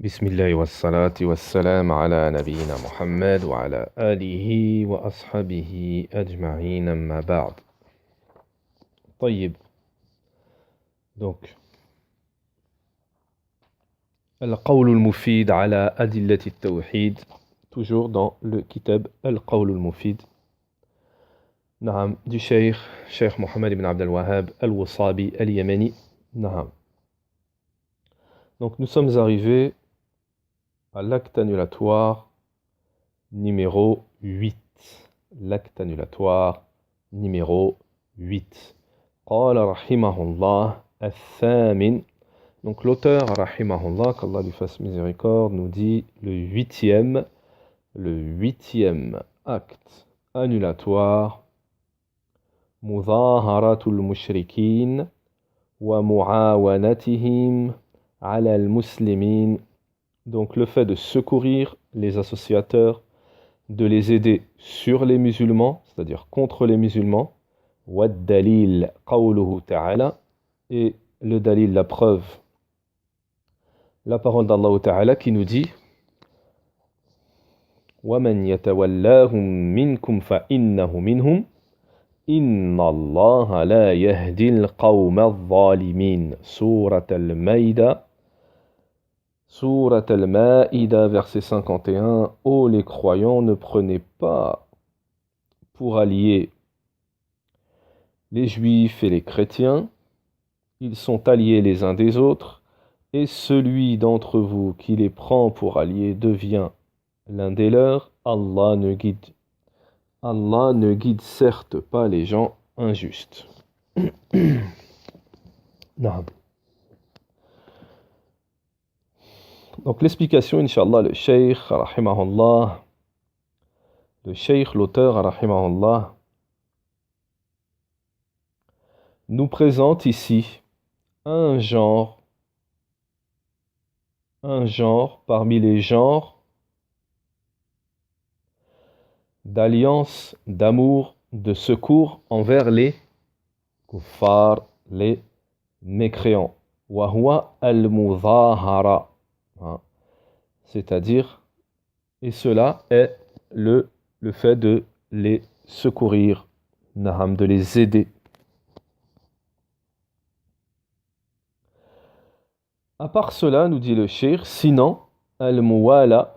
بسم الله والصلاة والسلام على نبينا محمد وعلى آله وأصحابه أجمعين أما بعد. طيب. Donc, القول المفيد على أدلة التوحيد, toujours dans le kitab القول المفيد, نعم, du Cheikh Mohammed ibn Abd al-Wahhab al-Wasabi al-Yamani. نعم. Donc, nous sommes arrivés à l'acte annulatoire numéro 8. L'acte annulatoire numéro 8. قال رحمه الله الثامن. Donc l'auteur rahimahullah, qu'Allah lui fasse miséricorde, nous dit le huitième acte annulatoire, مظاهرة المشركين ومعاونتهم على المسلمين. Donc le fait de secourir les associateurs, de les aider sur les musulmans, c'est-à-dire contre les musulmans, وَالدَّلِيلَ قَوْلُهُ تَعَالَى, et le dalil, la preuve, la parole d'Allah Ta'ala qui nous dit وَمَنْ يَتَوَلَّاهُمْ مِنْكُمْ فَإِنَّهُ مِنْهُمْ إِنَّ اللَّهَ لَا يَهْدِي الْقَوْمَ الظَّالِمِينَ. Sourate Al-Maïda, verset 51. Ô les croyants, ne prenez pas pour alliés les juifs et les chrétiens, ils sont alliés les uns des autres, et celui d'entre vous qui les prend pour alliés devient l'un des leurs. Allah ne guide certes pas les gens injustes. Non. Donc l'explication, Inch'Allah, le Cheikh, rahimahullah, l'auteur, rahimahullah, nous présente ici un genre parmi les genres d'alliance, d'amour, de secours envers les kuffar, les mécréants. Wa huwa al-mudhahara. C'est-à-dire, et cela est le fait de les secourir, de les aider. À part cela, nous dit le cheikh, sinon, al-muwala,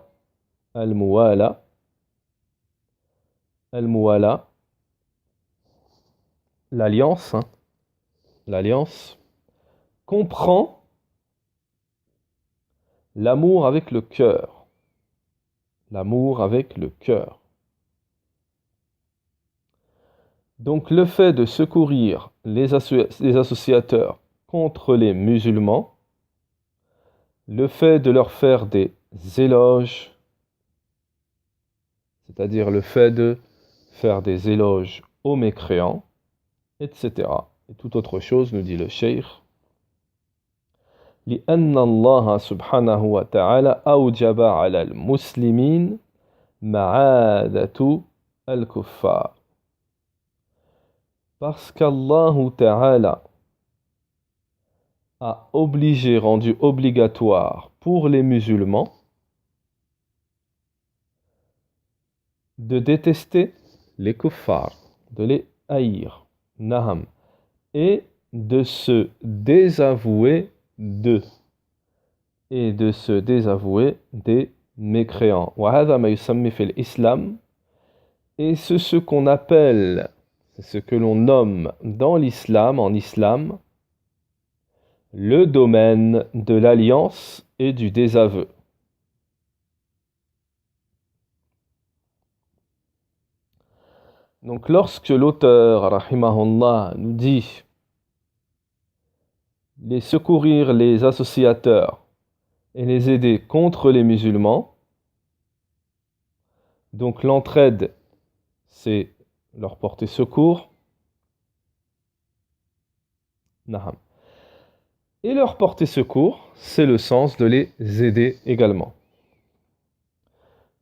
l'alliance, comprend l'amour avec le cœur. Donc le fait de secourir les associateurs contre les musulmans, le fait de leur faire des éloges, c'est-à-dire le fait de faire des éloges aux mécréants, etc. Et toute autre chose, nous dit le cheikh, لأن الله سبحانه وتعالى أوجب على المسلمين معادة الكفار. Parce qu'Allah Ta'ala a rendu obligatoire pour les musulmans de détester les kuffars, de les haïr, naham, et de se désavouer d'eux, et de se désavouer des mécréants. وهذا ما يسمى في الإسلام, et c'est ce qu'on appelle, c'est ce que l'on nomme dans l'islam, en islam, le domaine de l'alliance et du désaveu. Donc lorsque l'auteur, rahimahullah, nous dit les secourir les associateurs et les aider contre les musulmans, donc l'entraide, c'est leur porter secours, naham. Et leur porter secours, c'est le sens de les aider également.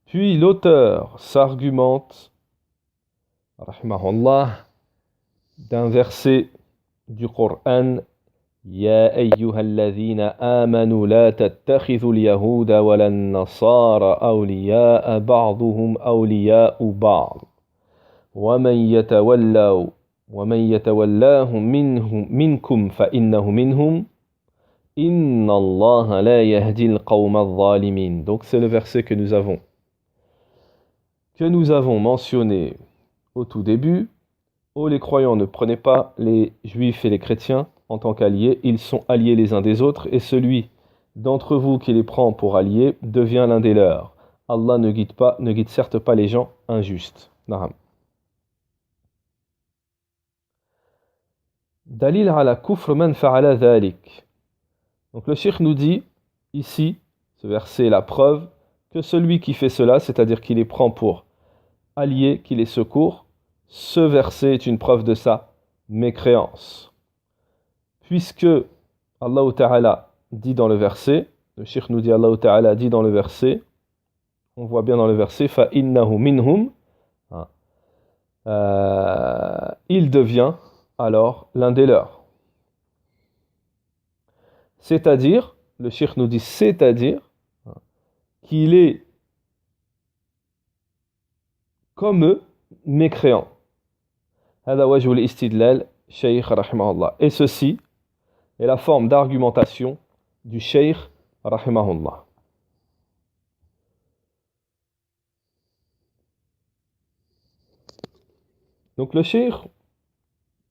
Puis l'auteur s'argumente, rahimahullah, d'un verset du Coran, يا أيها الذين آمنوا لا تتخذوا اليهود ولا النصارى أولياء بعضهم أولياء بعض ومن يتولاهم منكم فإنه منهم إن الله لا يهدي القوم الظالمين. Donc c'est le verset que nous avons mentionné au tout début. Oh les croyants, ne prenez pas les juifs et les chrétiens en tant qu'alliés, ils sont alliés les uns des autres, et celui d'entre vous qui les prend pour alliés devient l'un des leurs. Allah ne guide certes pas les gens injustes. Naham. Dalil ala kufr man fa'ala dhalik. Donc le cheikh nous dit ici, ce verset est la preuve que celui qui fait cela, c'est-à-dire qui les prend pour alliés, qui les secourt, ce verset est une preuve de sa mécréance. Puisque Allah Ta'ala dit dans le verset, le cheikh nous dit Allah Ta'ala dit dans le verset, on voit bien dans le verset, فَإِنَّهُ مِنْهُمْ, il devient alors l'un des leurs. C'est-à-dire, le cheikh nous dit c'est-à-dire, qu'il est comme eux, mécréant. هذا وجه الاستدلال شيخ رحمه الله. Et ceci est la forme d'argumentation du cheikh rahimahullah. Donc le cheikh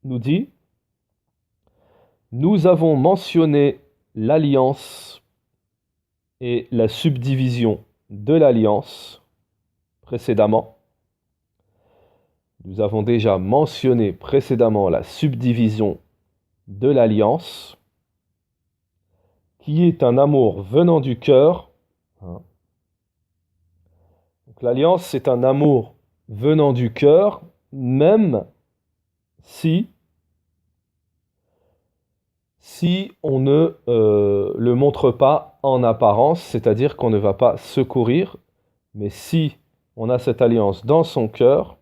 nous dit, nous avons mentionné l'alliance et la subdivision de l'alliance précédemment. Nous avons déjà mentionné précédemment la subdivision de l'alliance, qui est un amour venant du cœur. Donc l'alliance, c'est un amour venant du cœur, même si on ne le montre pas en apparence, c'est-à-dire qu'on ne va pas secourir, mais si on a cette alliance dans son cœur,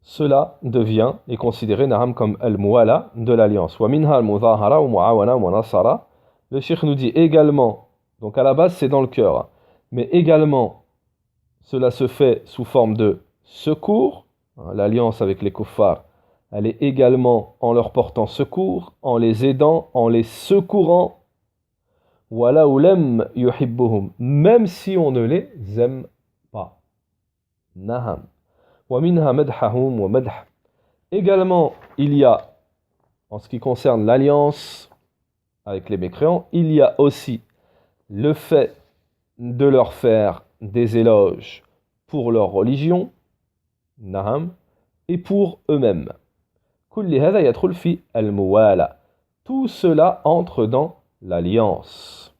cela devient et considéré naham comme al-muwala de l'alliance. Wa minha al-mudahara wa muawana wa nasara. Le cheikh nous dit également, donc à la base c'est dans le cœur, mais également cela se fait sous forme de secours. L'alliance avec les kuffars, elle est également en leur portant secours, en les aidant, en les secourant. Wala ulem yuhibbuhum, même si on ne les aime pas. Naham. Également, il y a, en ce qui concerne l'alliance avec les mécréants, il y a aussi le fait de leur faire des éloges pour leur religion, naham, et pour eux-mêmes. Tout cela entre dans l'alliance.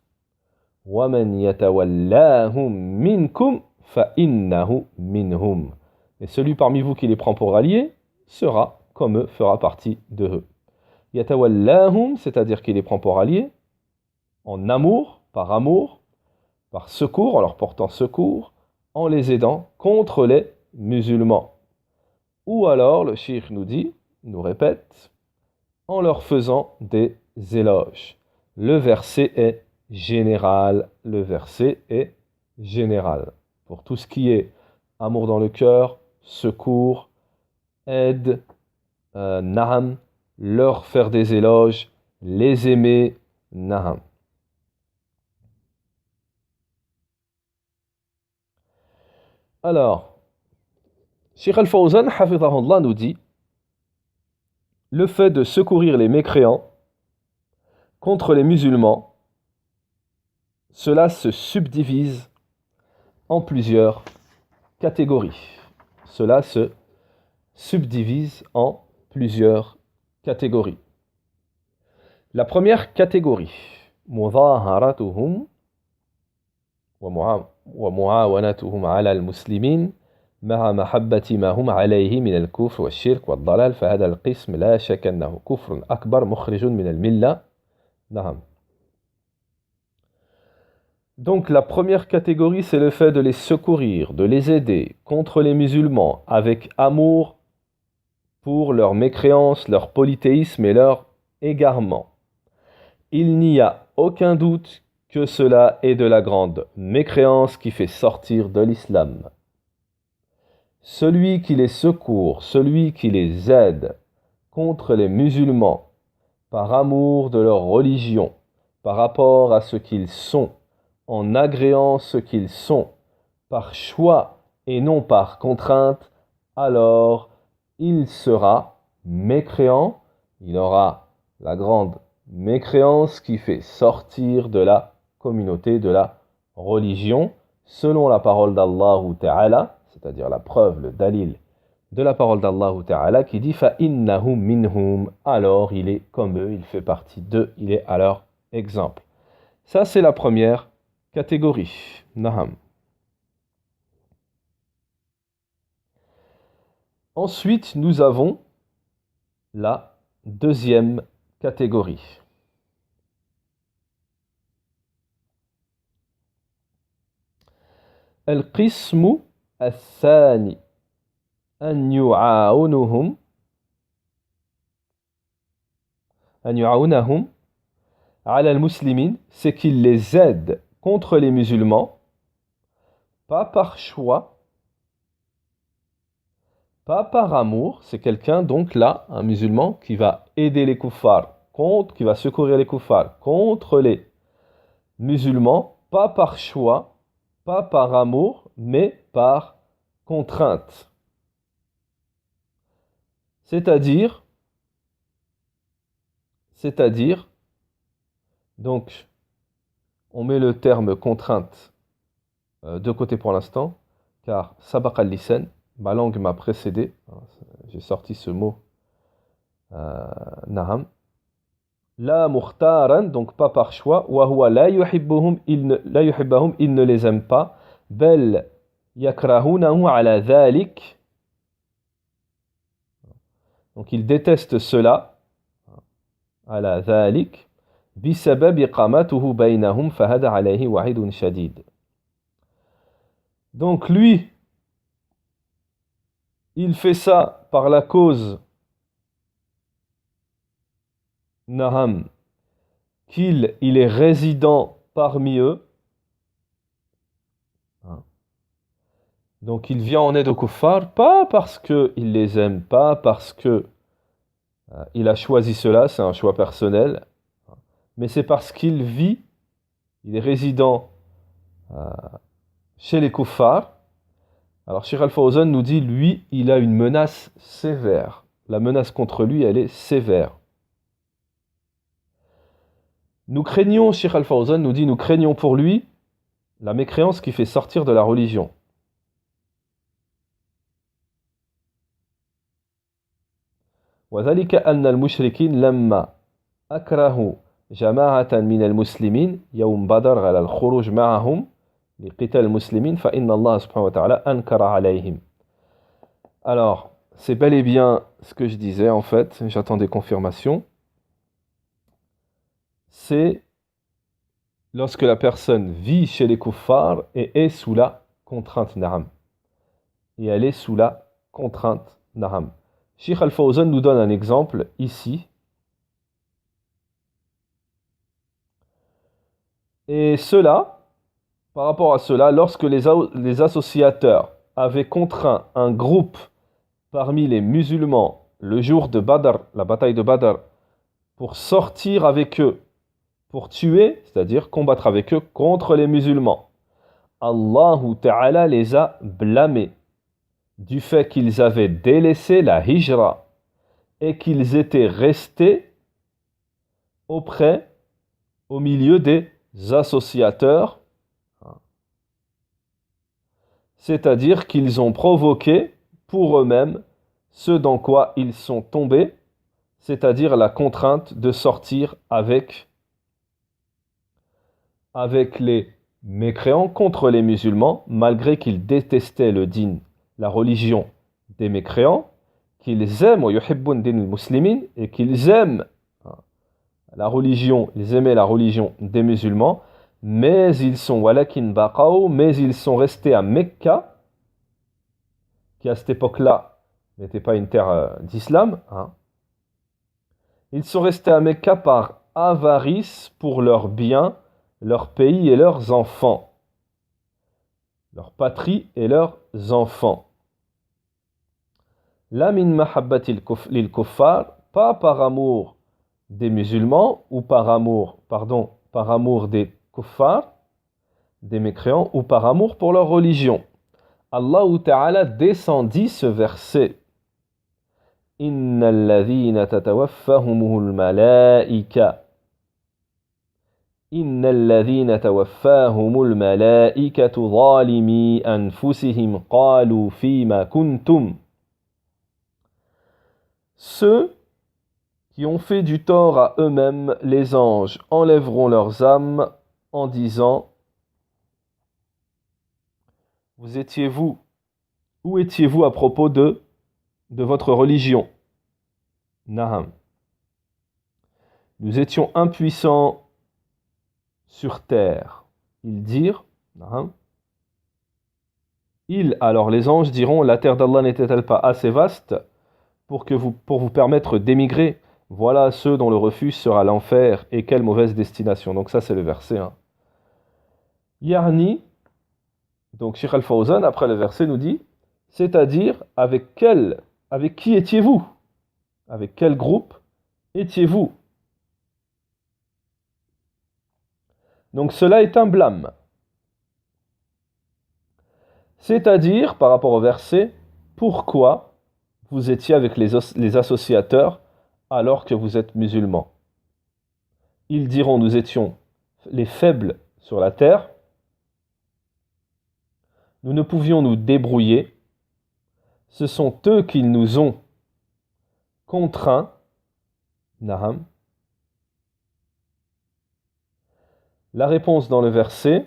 وَمَنْ يَتَوَلَّاهُمْ مِنْكُمْ فَإِنَّهُ مِنْهُمْ. Et celui parmi vous qui les prend pour alliés sera, comme eux, fera partie de eux. Yatawallahum, c'est-à-dire qu'il les prend pour alliés, en amour, par secours, en leur portant secours, en les aidant contre les musulmans. Ou alors, le cheikh nous répète, en leur faisant des éloges. Le verset est général. Pour tout ce qui est amour dans le cœur, secours, aide, naham, leur faire des éloges, les aimer, naham. Alors, Cheikh Al-Fawzan, hafidhahullah, nous dit, le fait de secourir les mécréants contre les musulmans, cela se subdivise en plusieurs catégories. Cela se subdivise en plusieurs catégories. La première catégorie, mudaharatuhum wa muawanatuhum ala al-muslimin ma'a mahabbati ma hum alayhi min al-kufr wa shirk wa al-dalal fa hadha al-qism la shakka annahu kufrun akbar mukhrijun min al-milla. Naham. Donc la première catégorie, c'est le fait de les secourir, de les aider contre les musulmans avec amour pour leur mécréance, leur polythéisme et leur égarement. Il n'y a aucun doute que cela est de la grande mécréance qui fait sortir de l'islam. Celui qui les secourt, celui qui les aide contre les musulmans, par amour de leur religion, par rapport à ce qu'ils sont, en agréant ce qu'ils sont, par choix et non par contrainte, alors il sera mécréant, il aura la grande mécréance qui fait sortir de la communauté, de la religion, selon la parole d'Allah Ta'ala, c'est-à-dire la preuve, le dalil de la parole d'Allah Ta'ala qui dit فَإِنَّهُ مِنْهُمْ, alors il est comme eux, il fait partie d'eux, il est à leur exemple. Ça c'est la première catégorie. Naham. Ensuite, nous avons la deuxième catégorie. القسم الثاني أن يعاونهم على المسلمين, c'est qu'il les aide contre les musulmans, pas par choix, pas par amour. C'est quelqu'un donc là, un musulman qui va aider les kuffars, qui va secourir les kuffars contre les musulmans, pas par choix, pas par amour, mais par contrainte. C'est-à-dire, donc, on met le terme contrainte de côté pour l'instant, car sabaq al-lisan, ma langue m'a précédé, j'ai sorti ce mot, naham. La mukhtaran, donc pas par choix, wa huwa la yuhibbuhum, il ne les aime pas, bel yakrahunahu ala dhalik, donc il déteste cela, ala dhalik, bisabab iqamatuhu baynahum fahada alayhi wa'idun shadid. Donc lui, il fait ça par la cause, naham, qu'il est résident parmi eux. Donc il vient en aide aux kuffars, pas parce qu'il les aime, pas parce que il a choisi cela, c'est un choix personnel, mais c'est parce qu'il vit, il est résident chez les kuffars. Alors Cheikh Al-Fawzan nous dit, lui, il a une menace sévère. La menace contre lui, elle est sévère. Nous craignons, Cheikh Al-Fawzan nous dit, nous craignons pour lui la mécréance qui fait sortir de la religion. وذلك أن المشركين لما أكرهوا جماعة من المسلمين يوم بدر على الخروج معهم لقتال المسلمين فإن الله سبحانه وتعالى أنكر عليهم. Alors, c'est bel et bien ce que je disais en fait, j'attends des confirmations. C'est lorsque la personne vit chez les kuffars et est sous la contrainte na'am. Et elle est sous la contrainte na'am. Cheikh Al-Fawzan nous donne un exemple ici. Et cela, par rapport à cela, lorsque les associateurs avaient contraint un groupe parmi les musulmans le jour de Badr, la bataille de Badr, pour sortir avec eux, pour tuer, c'est-à-dire combattre avec eux contre les musulmans, Allah Ta'ala les a blâmés du fait qu'ils avaient délaissé la hijra et qu'ils étaient restés au milieu des associateurs, c'est-à-dire qu'ils ont provoqué pour eux-mêmes ce dans quoi ils sont tombés, c'est-à-dire la contrainte de sortir avec les mécréants contre les musulmans, malgré qu'ils détestaient le din, la religion des mécréants, qu'ils aiment et qu'ils aiment la religion, ils aimaient la religion des musulmans, mais ils sont restés à Mecca, qui à cette époque-là n'était pas une terre d'islam, hein. Ils sont restés à Mecca par avarice pour leurs biens, leur pays et leurs enfants, leur patrie et leurs enfants. La min mahabbatil lil kuffar, pas par amour des musulmans ou par amour des kuffars, des mécréants, ou par amour pour leur religion. Allah Ta'ala descendit ce verset. Inna alladhina tatawaffahumul malaika. Inna alladhina tawaffahumul malaikatu zalimi anfusihim qalu fima kuntum. Ceux qui ont fait du tort à eux-mêmes, les anges enlèveront leurs âmes en disant: où étiez-vous à propos de votre religion? Naham. Nous étions impuissants sur terre. Ils dirent, naham. Alors les anges diront: la terre d'Allah n'était-elle pas assez vaste pour vous permettre d'émigrer? Voilà ceux dont le refuge sera l'enfer, et quelle mauvaise destination. Donc ça c'est le verset 1. Yarni, donc Cheikh Al-Fawzan, après le verset, nous dit, c'est-à-dire avec qui étiez-vous? Avec quel groupe étiez-vous? Donc cela est un blâme. C'est-à-dire, par rapport au verset, pourquoi vous étiez avec les associateurs alors que vous êtes musulmans? Ils diront: nous étions les faibles sur la terre, nous ne pouvions nous débrouiller, ce sont eux qui nous ont contraints. Naham. La réponse dans le verset,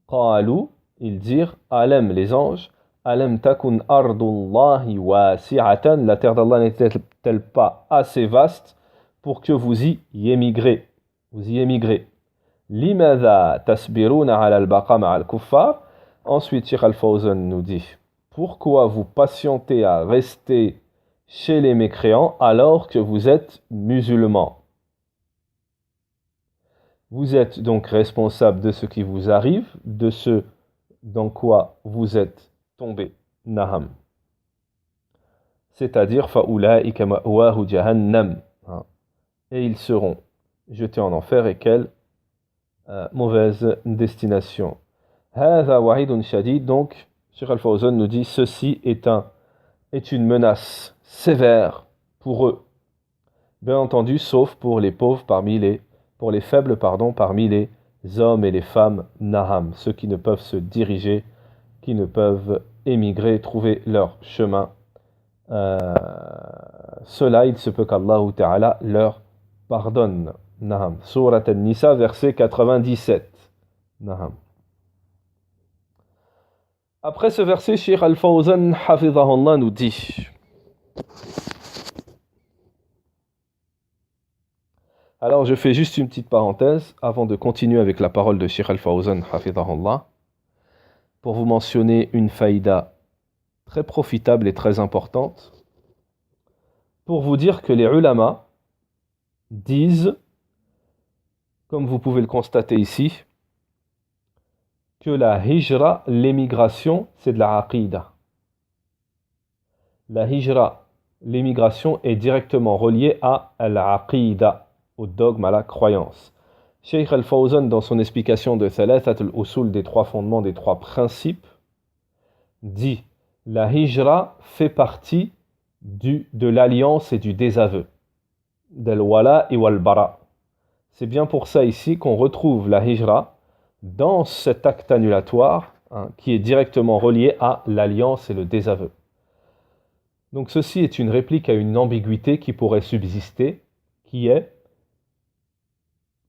qalu, ils dirent, alam, les anges, alam takun ardullahi wasi'atan, la terre d'Allah n'était-elle pas assez vaste pour que vous y émigrez? Limadha tasbiruna ala al-baqa ma'a al-kuffar. Ensuite, Cheikh Al-Fawzan nous dit, pourquoi vous patientez à rester chez les mécréants alors que vous êtes musulmans? Vous êtes donc responsable de ce qui vous arrive, de ce dans quoi vous êtes tombé. Naham. C'est-à-dire, fa'ulaika ma'wahu jahannam. Et ils seront jetés en enfer, et quelle mauvaise destination. Hadha wa'idun shadid. Donc, Cheikh Al-Fawzan nous dit, ceci est une menace sévère pour eux. Bien entendu, sauf pour les pauvres pour les faibles, parmi les hommes et les femmes, naham, ceux qui ne peuvent se diriger, qui ne peuvent émigrer, trouver leur chemin. Cela, il se peut qu'Allah Ta'ala leur pardonne. Naham. Surat An-Nisa, verset 97. Naham. Après ce verset, Cheikh Al-Fawzan Hafidhahullah nous dit: alors je fais juste une petite parenthèse avant de continuer avec la parole de Cheikh Al-Fawzan Hafidhahullah, pour vous mentionner une faïda très profitable et très importante, pour vous dire que les ulama disent, comme vous pouvez le constater ici, que la hijra, l'émigration, c'est de la aqida. La hijra, l'émigration, est directement reliée à l'aqida, au dogme, à la croyance. Cheikh Al-Fawzan, dans son explication de Thalathat al-Usul, des trois fondements, des trois principes, dit: la hijra fait partie de l'alliance et du désaveu, del wala et wal bara. C'est bien pour ça ici qu'on retrouve la hijra dans cet acte annulatoire, qui est directement relié à l'alliance et le désaveu. Donc ceci est une réplique à une ambiguïté qui pourrait subsister, qui est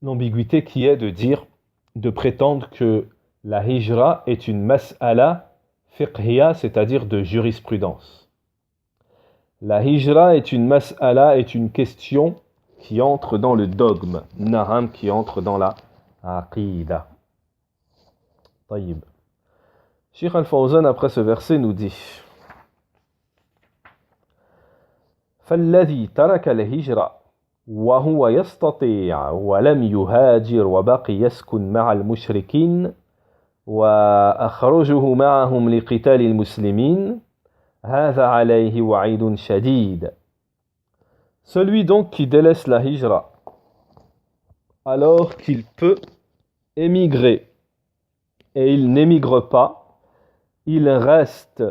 l'ambiguïté qui est de prétendre que la hijra est une mas'ala fiqhiyya, c'est-à-dire de jurisprudence. La hijra est une mas'ala, est une question qui entre dans le dogme, naham, qui entre dans la aqida. Taïb. Cheikh Al-Fawzan, après ce verset, nous dit: فالذي ترك الهجرة وهو يستطيع ولم يهاجر وبقي يسكن مع المشركين وأخرجه معهم لقتال المسلمين هذا عليه وعيد شديد. Celui donc qui délaisse la hijra alors qu'il peut émigrer et il n'émigre pas, il reste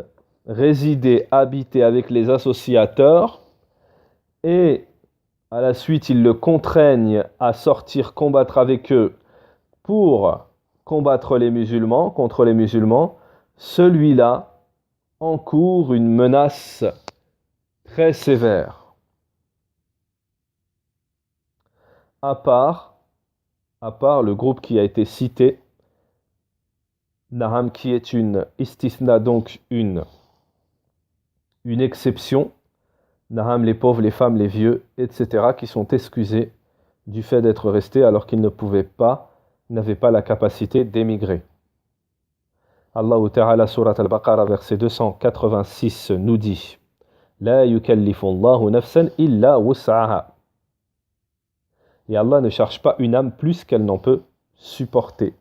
résider, habiter avec les associateurs et à la suite ils le contraignent à sortir combattre avec eux pour combattre les musulmans, contre les musulmans, celui-là encourt une menace très sévère. À part le groupe qui a été cité, Naham, qui est une istithna, donc une exception, Naham, les pauvres, les femmes, les vieux, etc., qui sont excusés du fait d'être restés alors qu'ils ne pouvaient pas, n'avaient pas la capacité d'émigrer. Allah Ta'ala, Surat Al-Baqarah, verset 286, nous dit La yukallifu Allahu nafsan illa wus'aha. Et Allah ne charge pas une âme plus qu'elle n'en peut supporter.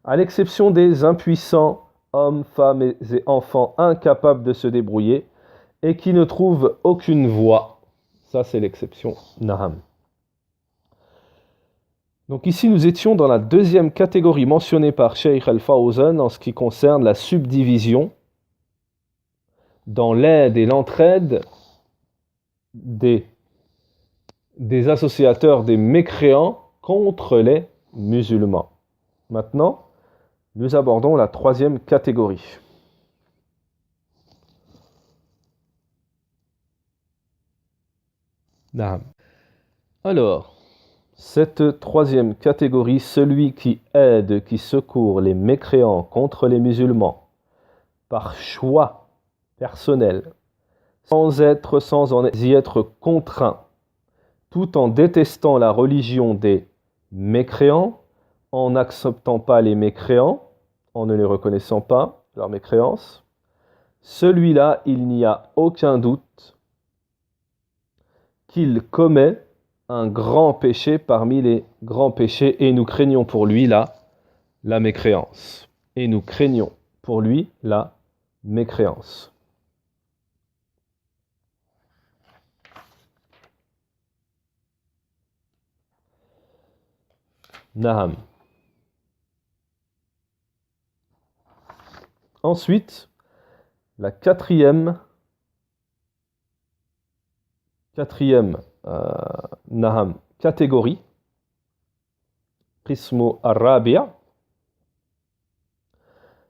À l'exception des impuissants, hommes, femmes et enfants incapables de se débrouiller et qui ne trouvent aucune voie. Ça, c'est l'exception Naham. Donc ici, nous étions dans la deuxième catégorie mentionnée par Cheikh Al-Fawzan en ce qui concerne la subdivision dans l'aide et l'entraide des associateurs, des mécréants contre les musulmans. Maintenant, nous abordons la troisième catégorie. Alors, cette troisième catégorie, celui qui aide, qui secourt les mécréants contre les musulmans par choix personnel, sans y être contraint, tout en détestant la religion des mécréants, en n'acceptant pas les mécréants, en ne les reconnaissant pas, leur mécréance, celui-là, il n'y a aucun doute qu'il commet un grand péché parmi les grands péchés, et nous craignons pour lui la mécréance. Et nous craignons pour lui la mécréance. Naham. Ensuite, la quatrième Naham catégorie, Qismu Ar-Rabi'a,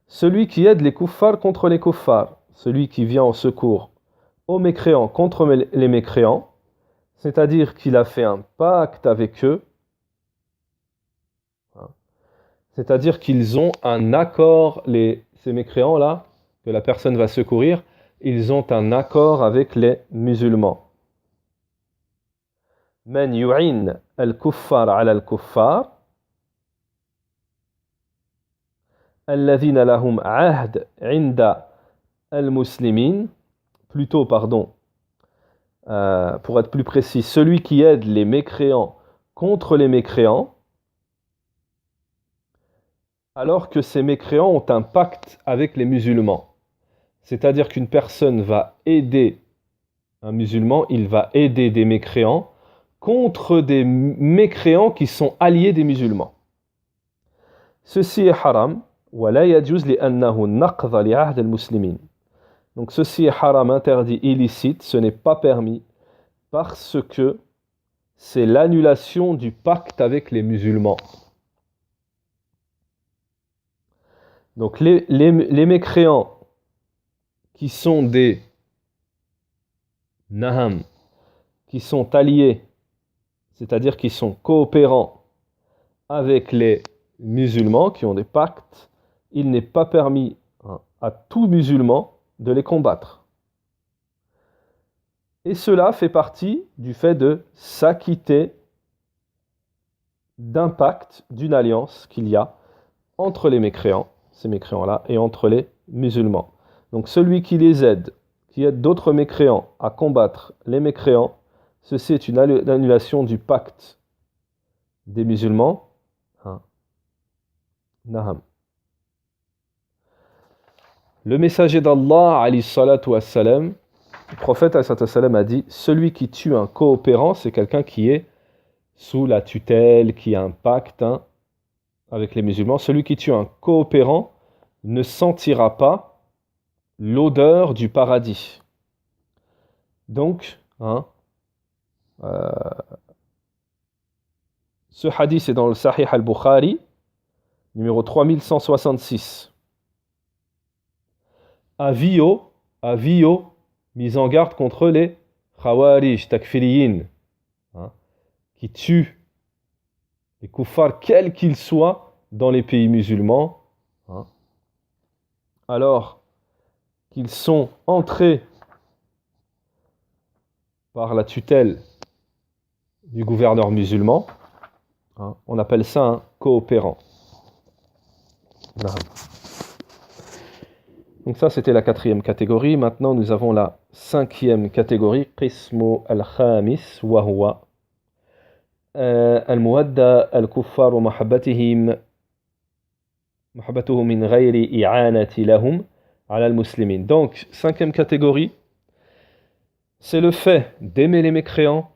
celui qui aide les kuffars contre les kuffars, celui qui vient en secours aux mécréants contre les mécréants, c'est-à-dire qu'il a fait un pacte avec eux, c'est-à-dire qu'ils ont un accord, ces mécréants-là, que la personne va secourir, ils ont un accord avec les musulmans. Man yu'in al-kuffar ala al-kuffar, alladhina lahum ahd inda al-muslimin, plutôt, pour être plus précis, celui qui aide les mécréants contre les mécréants, alors que ces mécréants ont un pacte avec les musulmans. C'est-à-dire qu'une personne va aider un musulman, il va aider des mécréants contre des mécréants qui sont alliés des musulmans. Ceci est haram, ولا يجوز لأنه نقض لعهد المسلمين. Donc ceci est haram, interdit, illicite, ce n'est pas permis parce que c'est l'annulation du pacte avec les musulmans. Donc les mécréants qui sont des naham, qui sont alliés, c'est-à-dire qui sont coopérants avec les musulmans, qui ont des pactes, il n'est pas permis à tout musulman de les combattre. Et cela fait partie du fait de s'acquitter d'un pacte, d'une alliance qu'il y a entre les mécréants, ces mécréants-là, et entre les musulmans. Donc celui qui les aide, qui aide d'autres mécréants à combattre les mécréants, ceci est une annulation du pacte des musulmans. Hein. Naham. Le messager d'Allah, alayhi salatu wassalam, le prophète alayhi salatu wassalam, a dit: celui qui tue un coopérant, c'est quelqu'un qui est sous la tutelle, qui a un pacte avec les musulmans. Celui qui tue un coopérant ne sentira pas l'odeur du paradis. Donc, ce hadith est dans le Sahih al-Bukhari, numéro 3166. Avio, mise en garde contre les khawarij, takfiriyin, qui tuent les kuffars, quels qu'ils soient, dans les pays musulmans, alors qu'ils sont entrés par la tutelle du gouverneur musulman. On appelle ça un coopérant. Donc ça, c'était la 4e catégorie. Maintenant, nous avons la 5e catégorie, Qismu al-Khamis, wa huwa al-muwadda al-kuffar wa mahabbatuhum min ghayri i'anati lahum ala al-muslimin. Donc, 5e catégorie, c'est le fait d'aimer les mécréants,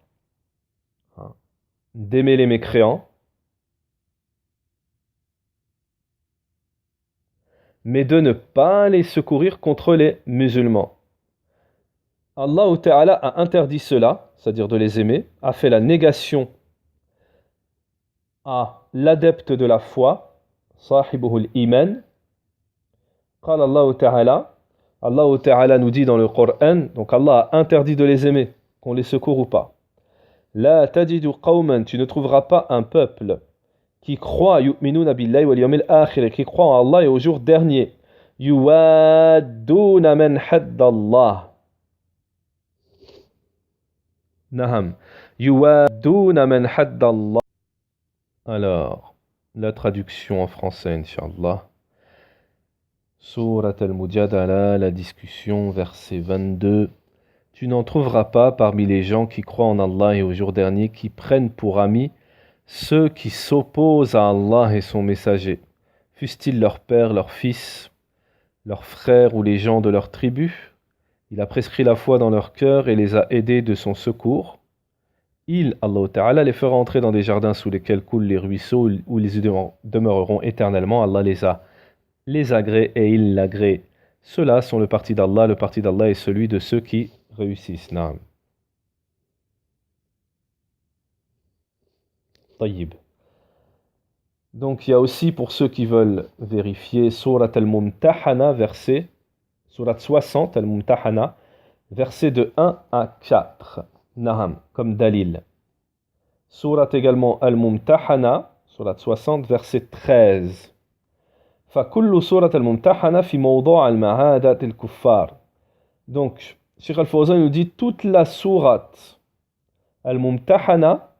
mais de ne pas les secourir contre les musulmans. Allah Ta'ala a interdit cela, c'est-à-dire de les aimer, a fait la négation à l'adepte de la foi, sahibuhul iman. Qala Allah Ta'ala nous dit dans le Coran, donc Allah a interdit de les aimer, qu'on les secourt ou pas. La tajidu qawman, tu ne trouveras pas un peuple qui croit yu'minuna billahi wal yawmil akhir, qui croit en Allah et au jour dernier, yuwadduna man haddallah. Naham. Yuwadduna man haddallah. Alors, la traduction en français, Inch'Allah. Surat al-Mujadala, la discussion, verset 22. Tu n'en trouveras pas parmi les gens qui croient en Allah et au jour dernier qui prennent pour amis ceux qui s'opposent à Allah et son messager, fussent-ils leur père, leur fils, leurs frères ou les gens de leur tribu. Il a prescrit la foi dans leur cœur et les a aidés de son secours. Il, Allah Ta'ala, les fera entrer dans des jardins sous lesquels coulent les ruisseaux où ils demeureront éternellement. Allah les agrée et il l'agrée. Ceux-là sont le parti d'Allah. Le parti d'Allah est celui de ceux qui réussissent. Naam. Tayyib. Donc il y a aussi, pour ceux qui veulent vérifier, Surat al-Mumtahana, Surat 60 al-Mumtahana, versets de 1 à 4. Naham, comme dalil. Surat également al-Mumtahana, Surat 60, verset 13. فَكُلُّ سُورَةَ الْمُمْتَحَنَةِ فِي مَوْضُوعِ الْمَعَادَةِ الْكُفَّارِ. Donc, Cheikh Al-Fawzan nous dit toute la sourate al-Mumtahana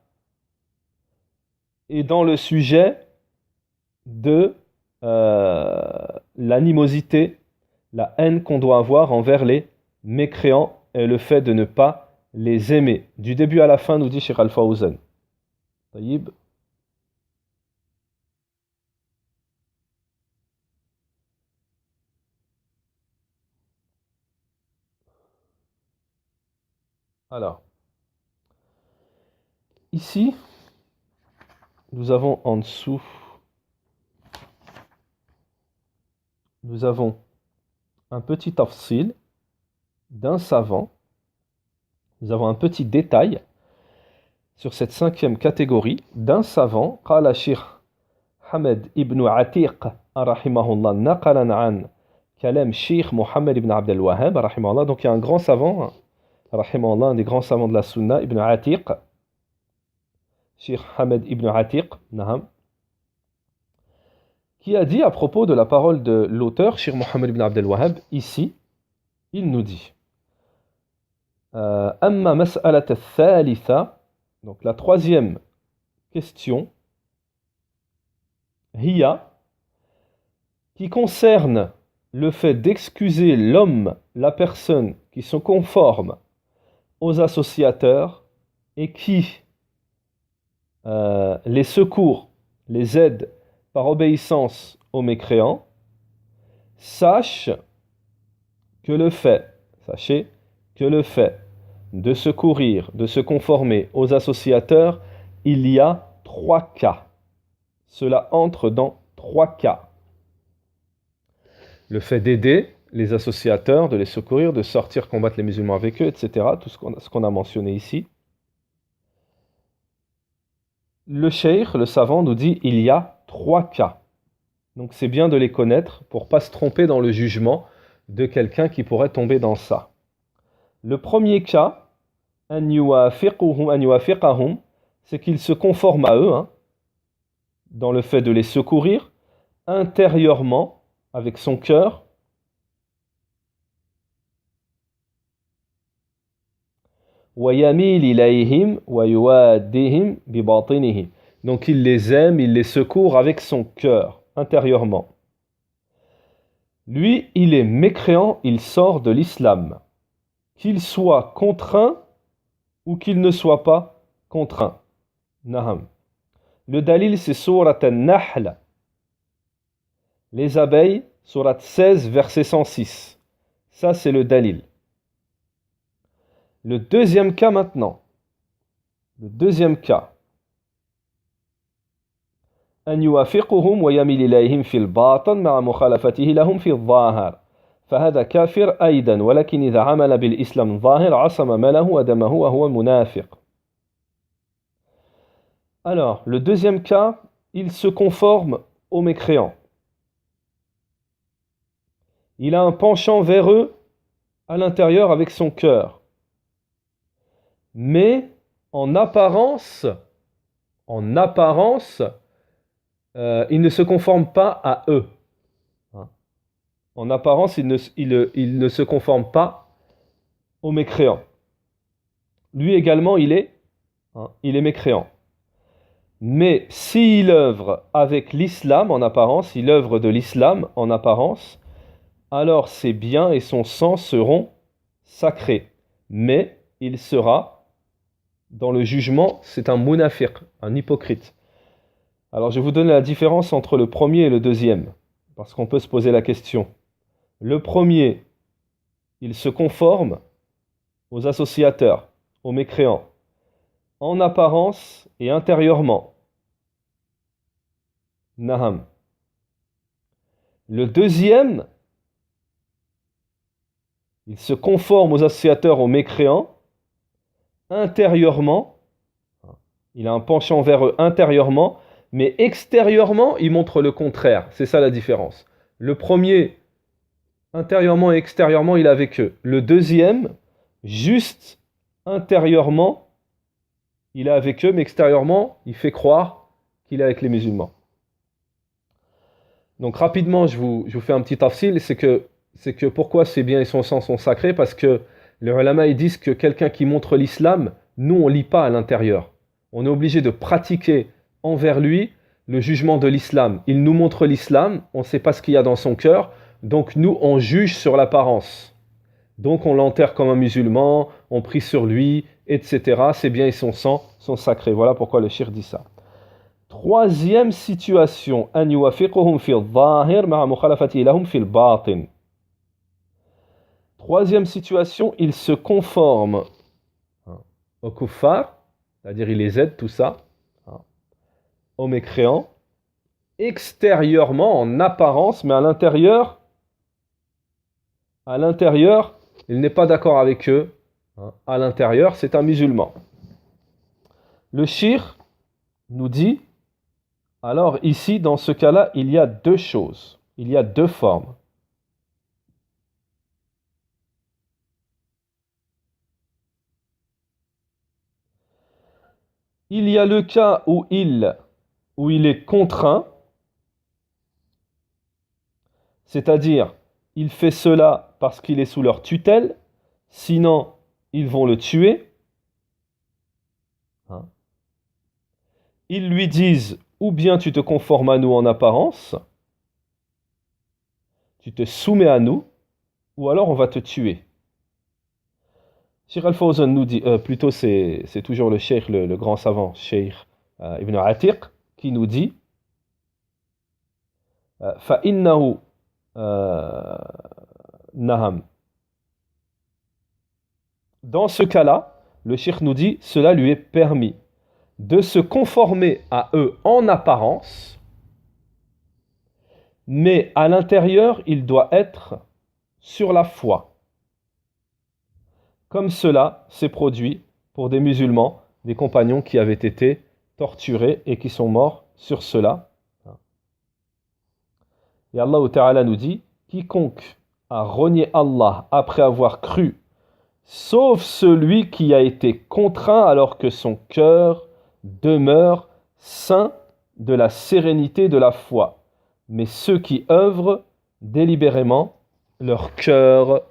est dans le sujet de l'animosité, la haine qu'on doit avoir envers les mécréants et le fait de ne pas les aimer. Du début à la fin, nous dit Cheikh Al-Fawzan. Taïb. Alors, ici, nous avons en dessous, nous avons un petit tafsil d'un savant. Nous avons un petit détail sur cette 5e catégorie d'un savant. Qala Sheikh Hamed ibn Atiq rahimahullah naqalan an kalam Sheikh Mohammed ibn Abd al-Wahhab rahimahullah. Donc il y a un grand savant, rahimahullah, un des grands savants de la Sunna, Ibn Atiq, Sheikh Hamed ibn Atiq, naham, qui a dit à propos de la parole de l'auteur, Sheikh Mohammed ibn Abd al-Wahhab, ici, il nous dit Amma mas'alat al-thalitha, donc la 3e question, hiya, qui concerne le fait d'excuser l'homme, la personne qui se conforme aux associateurs et qui les secourt, les aide par obéissance aux mécréants, sachez que le fait de secourir, de se conformer aux associateurs, il y a 3 cas. Cela entre dans 3 cas. Le fait d'aider les associateurs, de les secourir, de sortir combattre les musulmans avec eux, etc. Tout ce qu'on a mentionné ici. Le cheikh, le savant, nous dit il y a 3 cas. Donc c'est bien de les connaître pour ne pas se tromper dans le jugement de quelqu'un qui pourrait tomber dans ça. Le premier cas, an yuwafiqahum, c'est qu'il se conforme à eux, dans le fait de les secourir intérieurement, avec son cœur, وَيَمِيلِ إِلَيْهِمْ وَيُوَادِّهِمْ بِبَاطِنِهِ. Donc il les aime, il les secourt avec son cœur, intérieurement. Lui, il est mécréant, il sort de l'islam. Qu'il soit contraint ou qu'il ne soit pas contraint. Naham. Le dalil, c'est Surat An-Nahl. Les abeilles, Surat 16, verset 106. Ça, c'est le dalil. Le deuxième cas maintenant. Le deuxième cas. أن يوافقهم ويميل إليهم في الباطن مع مخالفته لهم في الظاهر فهذا كافر أيضا ولكن إذا عمل بالإسلام ظاهر عصم ماله ودمه وهو منافق. Alors, le deuxième cas, il se conforme aux mécréants. Il a un penchant vers eux à l'intérieur avec son cœur. Mais en apparence, il ne se conforme pas à eux. En apparence, il ne se conforme pas aux mécréants. Lui également, il est mécréant. Mais s'il œuvre avec l'islam en apparence, il œuvre de l'islam en apparence, alors ses biens et son sang seront sacrés. Mais il sera, dans le jugement, c'est un munafiq, un hypocrite. Alors je vais vous donner la différence entre le premier et le deuxième, parce qu'on peut se poser la question. Le premier, il se conforme aux associateurs, aux mécréants, en apparence et intérieurement. Naham. Le deuxième, il se conforme aux associateurs, aux mécréants, intérieurement. Il a un penchant vers eux intérieurement, mais extérieurement, il montre le contraire. C'est ça la différence. Le premier, intérieurement et extérieurement, il est avec eux. Le deuxième, juste intérieurement, il est avec eux, mais extérieurement, il fait croire qu'il est avec les musulmans. Donc rapidement, je vous fais un petit tafsil, c'est que pourquoi ces biens et son sang sont sacrés? Parce que les ulama ils disent que quelqu'un qui montre l'islam, nous on ne lit pas à l'intérieur. On est obligé de pratiquer envers lui le jugement de l'islam. Il nous montre l'islam, on ne sait pas ce qu'il y a dans son cœur, donc nous on juge sur l'apparence. Donc on l'enterre comme un musulman, on prie sur lui, etc. Ses biens et son sang sont sacrés. Voilà pourquoi le shir dit ça. Troisième situation, أن يوافقهم في الظاهر مع مخالفته لهم في الباطن. Troisième situation, il se conforme aux kuffar, c'est-à-dire il les aide, tout ça, aux mécréants, extérieurement, en apparence, mais à l'intérieur, il n'est pas d'accord avec eux. À l'intérieur, c'est un musulman. Le shir nous dit, alors ici, dans ce cas-là, il y a deux choses, il y a deux formes. Il y a le cas où il est contraint, c'est-à-dire il fait cela parce qu'il est sous leur tutelle, sinon ils vont le tuer. Ils lui disent ou bien tu te conformes à nous en apparence, tu te soumets à nous, ou alors on va te tuer. Cheikh Al-Fawzan nous dit, plutôt c'est toujours le cheikh, le grand savant, Cheikh Ibn Atiq, qui nous dit فَإِنَّهُ naham. Dans ce cas-là, le cheikh nous dit, cela lui est permis de se conformer à eux en apparence, mais à l'intérieur, il doit être sur la foi. Comme cela s'est produit pour des musulmans, des compagnons qui avaient été torturés et qui sont morts sur cela. Et Allah Ta'ala nous dit, quiconque a renié Allah après avoir cru, sauf celui qui a été contraint alors que son cœur demeure saint de la sérénité de la foi, mais ceux qui œuvrent délibérément leur cœur.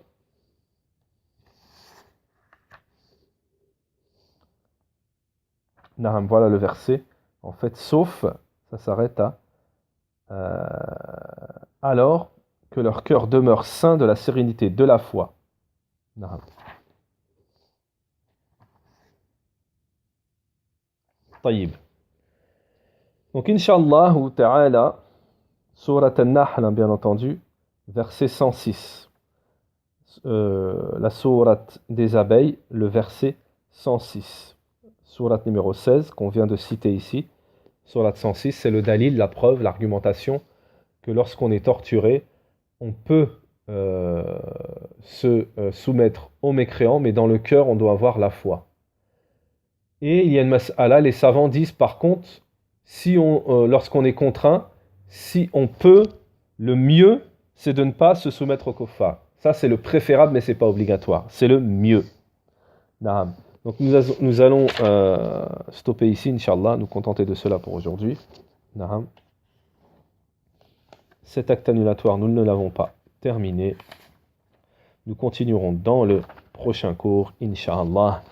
Naam, voilà le verset. En fait, sauf, ça s'arrête à alors que leur cœur demeure saint de la sérénité de la foi. Naam. طيب. Donc, Inch'Allah ta'ala, Surat An-Nahl, bien entendu, verset 106. La sourate des abeilles, le verset 106. Sourate numéro 16, qu'on vient de citer ici. Sourate 106, c'est le dalil, la preuve, l'argumentation que lorsqu'on est torturé, on peut se soumettre aux mécréants, mais dans le cœur, on doit avoir la foi. Et il y a une mas'ala, les savants disent par contre, si lorsqu'on est contraint, si on peut, le mieux, c'est de ne pas se soumettre au kuffar. Ça, c'est le préférable, mais ce n'est pas obligatoire. C'est le mieux. Naam. Donc, nous allons stopper ici, Inch'Allah, nous contenter de cela pour aujourd'hui. Naam. Cet acte annulatoire, nous ne l'avons pas terminé. Nous continuerons dans le prochain cours, Inch'Allah.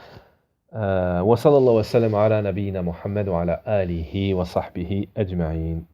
وصلى الله وسلم على نبينا محمد وعلى آله وصحبه أجمعين